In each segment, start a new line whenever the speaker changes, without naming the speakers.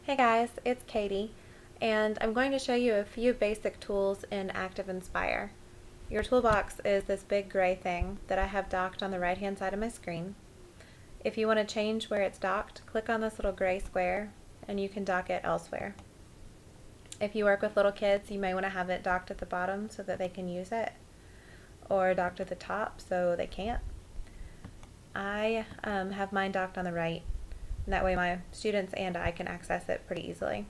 Hey guys, it's Katie, and I'm going to show you a few basic tools in Activ Inspire. Your toolbox is this big gray thing that I have docked on the right hand side of my screen. If you want to change where it's docked, click on this little gray square and you can dock it elsewhere. If you work with little kids, you may want to have it docked at the bottom so that they can use it, or docked at the top so they can't. I have mine docked on the right. And that way my students and I can access it pretty easily.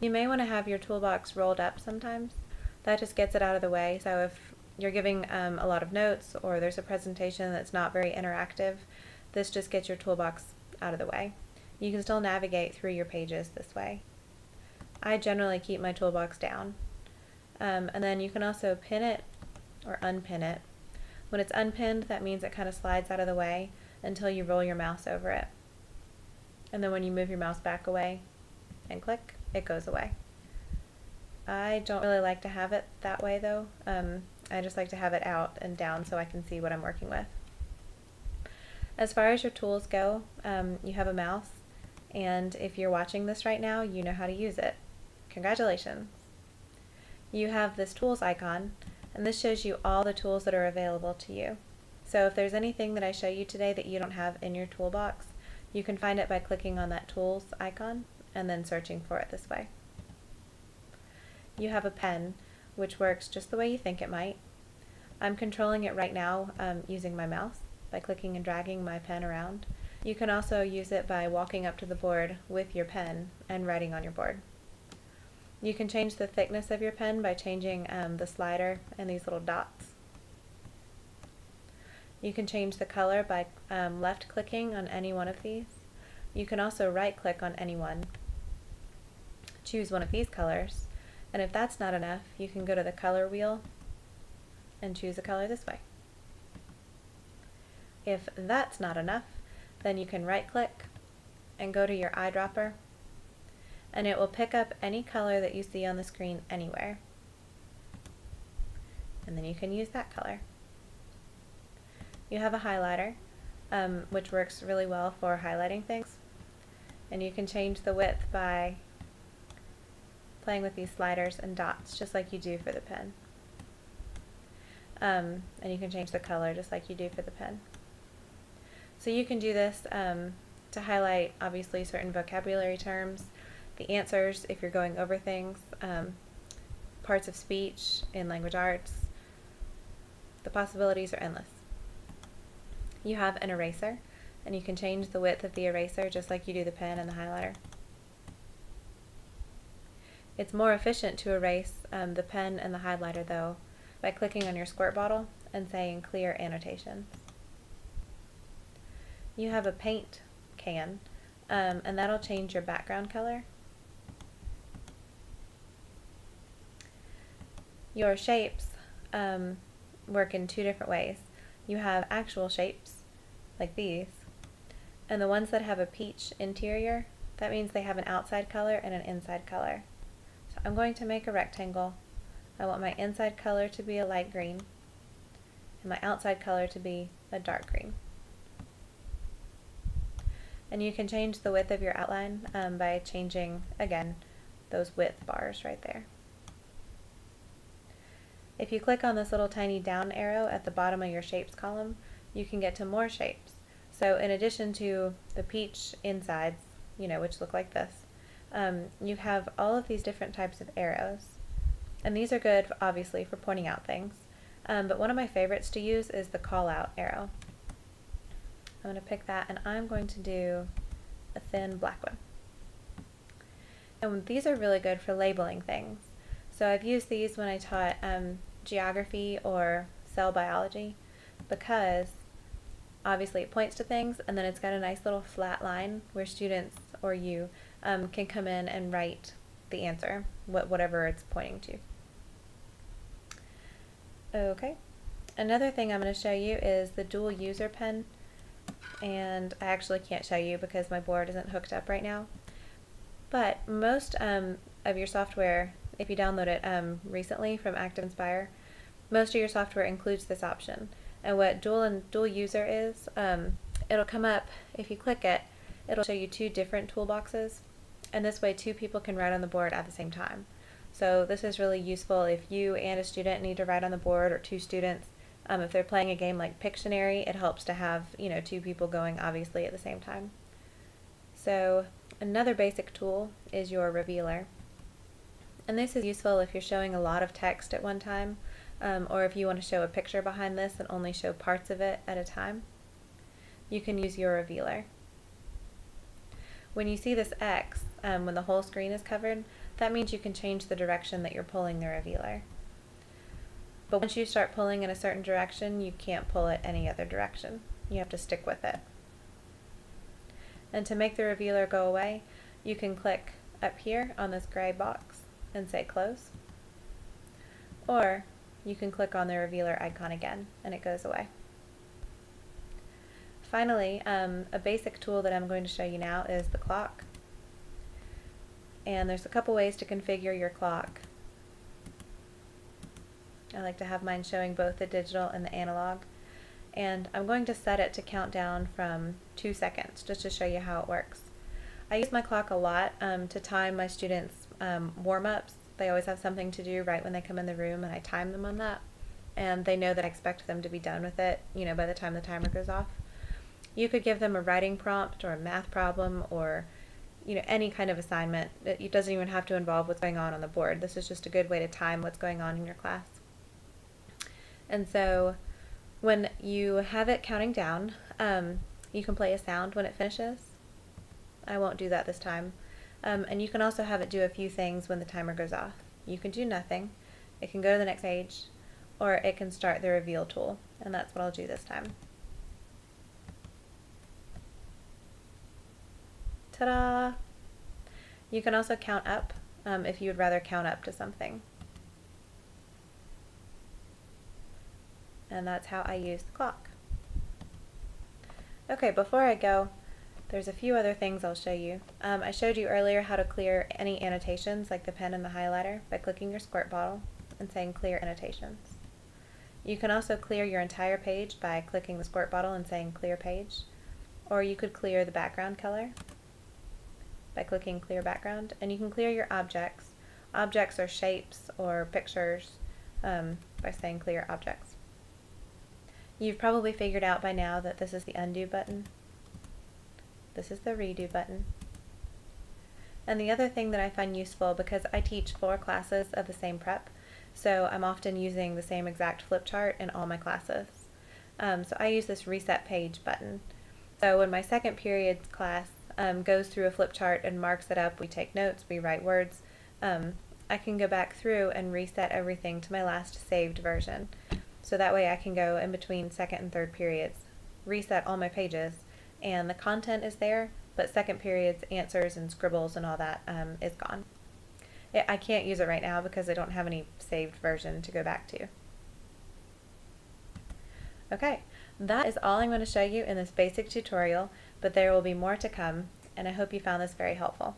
You may want to have your toolbox rolled up sometimes. That just gets it out of the way. So if you're giving a lot of notes or there's a presentation that's not very interactive, this just gets your toolbox out of the way. You can still navigate through your pages this way. I generally keep my toolbox down. And then you can also pin it or unpin it. When it's unpinned, that means it kind of slides out of the way until you roll your mouse over it. And then when you move your mouse back away and click, it goes away. I don't really like to have it that way though. I just like to have it out and down so I can see what I'm working with. As far as your tools go, you have a mouse, and if you're watching this right now, you know how to use it. Congratulations! You have this tools icon, and this shows you all the tools that are available to you. So if there's anything that I show you today that you don't have in your toolbox, you can find it by clicking on that tools icon and then searching for it this way. You have a pen, which works just the way you think it might. I'm controlling it right now using my mouse by clicking and dragging my pen around. You can also use it by walking up to the board with your pen and writing on your board. You can change the thickness of your pen by changing the slider and these little dots. You can change the color by left clicking on any one of these. You can also right click on any one. Choose one of these colors, and if that's not enough, you can go to the color wheel and choose a color this way. If that's not enough, then you can right click and go to your eyedropper, and it will pick up any color that you see on the screen anywhere. And then you can use that color. You have a highlighter, which works really well for highlighting things. And you can change the width by playing with these sliders and dots, just like you do for the pen. And you can change the color just like you do for the pen. So you can do this to highlight, obviously, certain vocabulary terms, the answers if you're going over things, parts of speech in language arts. The possibilities are endless. You have an eraser, and you can change the width of the eraser just like you do the pen and the highlighter. It's more efficient to erase the pen and the highlighter though by clicking on your squirt bottle and saying clear annotations. You have a paint can, and that'll change your background color. Your shapes work in two different ways. You have actual shapes, like these, and the ones that have a peach interior, that means they have an outside color and an inside color. So I'm going to make a rectangle. I want my inside color to be a light green, and my outside color to be a dark green. And you can change the width of your outline by changing, again, those width bars right there. If you click on this little tiny down arrow at the bottom of your shapes column, you can get to more shapes. So in addition to the peach insides, which look like this, you have all of these different types of arrows. And these are good, obviously, for pointing out things. But one of my favorites to use is the call out arrow. I'm going to pick that, and I'm going to do a thin black one. And these are really good for labeling things. So I've used these when I taught geography or cell biology, because obviously it points to things, and then it's got a nice little flat line where students or you can come in and write the answer, whatever it's pointing to. Okay, another thing I'm going to show you is the dual user pen, and I actually can't show you because my board isn't hooked up right now, but most of your software, if you download it recently from Activ Inspire, most of your software includes this option. And what dual user is, it'll come up, if you click it, it'll show you two different toolboxes. and this way 2 people can write on the board at the same time. So this is really useful if you and a student need to write on the board, or 2 students. If they're playing a game like Pictionary, it helps to have 2 people going obviously at the same time. So another basic tool is your revealer. And this is useful if you're showing a lot of text at one time, or if you want to show a picture behind this and only show parts of it at a time. You can use your revealer. When you see this X, when the whole screen is covered, that means you can change the direction that you're pulling the revealer. But once you start pulling in a certain direction, you can't pull it any other direction. You have to stick with it. And to make the revealer go away, you can click up here on this gray box and say close. Or you can click on the revealer icon again and it goes away. Finally, a basic tool that I'm going to show you now is the clock. And there's a couple ways to configure your clock. I like to have mine showing both the digital and the analog. And I'm going to set it to count down from 2 seconds just to show you how it works. I use my clock a lot to time my students' warm-ups. They always have something to do right when they come in the room, and I time them on that. And they know that I expect them to be done with it, by the time the timer goes off. You could give them a writing prompt or a math problem or any kind of assignment. It doesn't even have to involve what's going on the board. This is just a good way to time what's going on in your class. And so when you have it counting down, you can play a sound when it finishes. I won't do that this time. And you can also have it do a few things when the timer goes off. You can do nothing, it can go to the next page, or it can start the reveal tool, and that's what I'll do this time. Ta-da! You can also count up if you would rather count up to something. And that's how I use the clock. Okay, before I go, there's a few other things I'll show you. I showed you earlier how to clear any annotations like the pen and the highlighter by clicking your squirt bottle and saying clear annotations. You can also clear your entire page by clicking the squirt bottle and saying clear page, or you could clear the background color by clicking clear background, and you can clear your objects. Objects are shapes or pictures by saying clear objects. You've probably figured out by now that this is the undo button. This is the redo button. And the other thing that I find useful, because I teach 4 classes of the same prep, so I'm often using the same exact flip chart in all my classes. So I use this reset page button. So when my second period class goes through a flip chart and marks it up, we take notes, we write words, I can go back through and reset everything to my last saved version. So that way I can go in between second and third periods, reset all my pages, and the content is there, but second period's answers and scribbles and all that is gone. I can't use it right now because I don't have any saved version to go back to. Okay, that is all I'm going to show you in this basic tutorial, but there will be more to come, and I hope you found this very helpful.